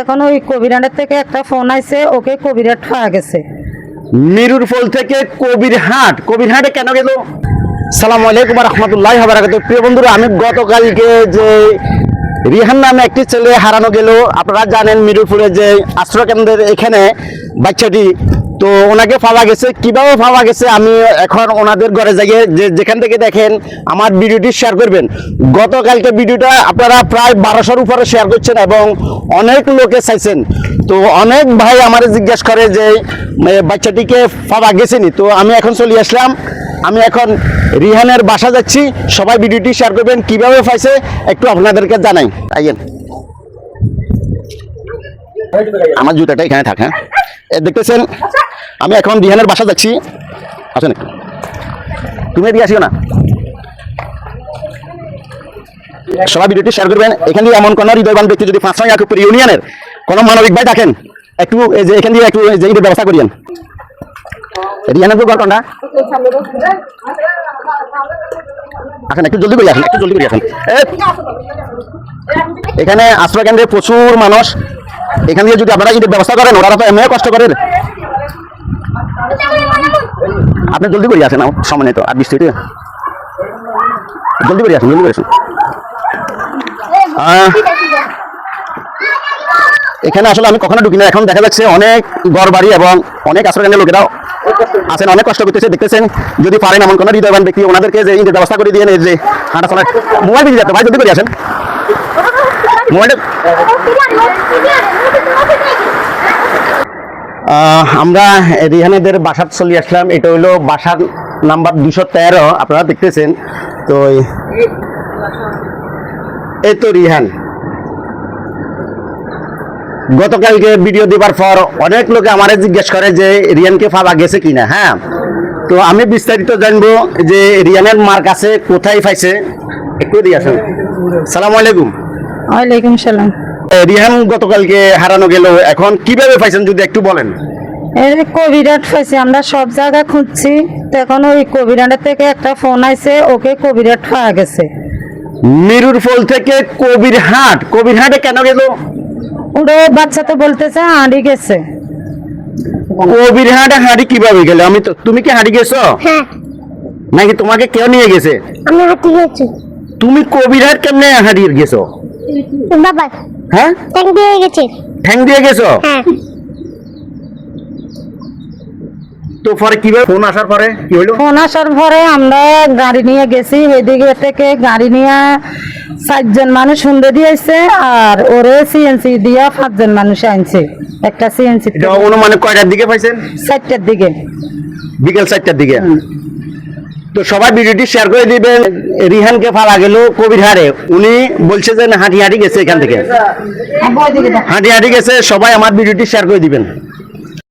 এখন ওই কবিরহাটের থেকে একটা ফোন আইছে, ওকে কবিরহাট পাওয়া গেছে। মিরুর ফল থেকে কবিরহাটে কেন গেল? সালাম আলাইকুম রহমতুল্লাহ বারাকাতুহু। প্রিয় বন্ধুরা, আমি গতকালকে যে রিহান নামে একটি ছেলে হারানো গেল, আপনারা জানেন মিরুরপুরে যে আশ্রয় কেন্দ্রের এখানে বাচ্চাটি, তো ওনাকে পাওয়া গেছে। কিভাবে পাওয়া গেছে আমি এখন ওনাদের ঘরে যাই, যেখান থেকে দেখেন আমার ভিডিওটি শেয়ার করবেন। গতকালকে ভিডিওটা আপনারা প্রায় 1200-র উপরে শেয়ার করছেন এবং অনেক লোকে চাইছেন। তো অনেক ভাই আমার জিজ্ঞাসা করে যে বাচ্চাটিকে পাওয়া গেছেনি। তো আমি এখন চলে আসলাম, আমি এখন রিহানের বাসা যাচ্ছি। সবাই ভিডিওটি শেয়ার করবেন, কিভাবে পাইছে একটু আপনাদেরকে জানাই। আইয়েন, আমার জুতাটা এখানে থাক। হ্যাঁ, দেখতেছেন আমি এখন রিহানের বাসা যাচ্ছি। আসেন, তুমি এদিকে আসিও না। সবাই ভিডিওটি শেয়ার করবেন। এখান দিয়ে এমন কোনো হৃদয়বান ব্যক্তি যদি 5 ইয়াকুবপুর ইউনিয়নের কোনো মানবিক ভাই থাকেন, একটু এই যে এখান দিয়ে একটু যে ঈদের ব্যবস্থা করিয়েন। রিহানের তো ঘটনা আসেন, একটু জলদি করে আসেন, একটু জলদি করে আসেন। এখানে আশ্রয় কেন্দ্রে প্রচুর মানুষ, এখান দিয়ে যদি আপনারা ঈদের ব্যবস্থা করেন, ওরা তো এমনি কষ্ট করেন। আপনি জলদি করে আসেন, সামনে তো আর বৃষ্টি, জলদি করে আসেন, জলদি করে আসেন। এখানে আসলে আমি কখনো ঢুকি না। এখন দেখা যাচ্ছে অনেক ঘর বাড়ি এবং অনেক আশ্রয়কেন্দ্রের লোকেরাও আছেন, অনেক কষ্ট করতেছে। দেখতেছেন, যদি পারেন এমন কোনো হৃদয়বান ব্যক্তি ওনাদেরকে যে ঈদের ব্যবস্থা করে দিয়ে যে হাঁটা চলা। মোবাইল দিয়ে যেতে ভাই, জলদি করে আসেন। মোবাইলটা আমরা রিহানেদের বাসা চলে আসলাম। এটা হলো বাসার নাম্বার 213, আপনারা দেখতেছেন। তো এই তো রিহান। গতকালকে ভিডিও দেবার পর অনেক লোকে আমারে জিজ্ঞেস করে যে রিয়ানকে পাওয়া গেছে কিনা। হ্যাঁ, তো আমি বিস্তারিত জানবো যে রিয়ানের মার কাছে কোথায় পাইছে, একটু দিয়ে আসেন। সালাম আলাইকুম। ওয়ালাইকুম সালাম। রিহান গতকালকে হারানো গেল, এখন কিভাবে পাইছেন যদি একটু বলেন। এই কবিরহাট পাইছি, আমরা সব জায়গা খুঁজছি। তো এখন ওই কবিরহাটের থেকে একটা ফোন আইছে, ওকে কবিরহাট পাওয়া গেছে। মিরুর ফল থেকে কবিরহাটে কেন গেল? ওরা বাচ্চা তো বলতেছে হারিয়ে গেছে। কবিরহাটে হাঁড়ি কিভাবে গেলে? তুমি কি হাঁড়ি গেছো? হ্যাঁ, নাকি তোমাকে কেউ নিয়ে গেছে? আমি হাঁটি গেছি। তুমি কবিরহাট কেমনে হারিয়ে গেছো? বাবা হ্যাঁ, ট্যাঙ্ক দিয়ে গেছে। ঠ্যাং দিয়ে গেছো? হ্যাঁ, তো পরে কিভাবে ফোন আসার পরে কি হলো? ফোন আসার পরে আমরা গাড়ি নিয়ে গেছি, এদিকে থেকে গাড়ি নিয়ে 4 জন মানুষ শুনতে দিয়েছে, আর ওরে সিএনসি দিয়া 5 জন মানুষ আনছে। একটা সিএনসি এটা অনুমানে কয়টার দিকে পাইছেন? 4টার দিকে, বিকেল 4টার দিকে। তো সবাই ভিডিওটি শেয়ার করে দিবেন। রিহানকে পাওয়া গেল কবিরহাটে। উনি বলছে যে হাঁটি গেছে, এখান থেকে হাঁটি গেছে। সবাই আমার ভিডিওটি শেয়ার করে দিবেন।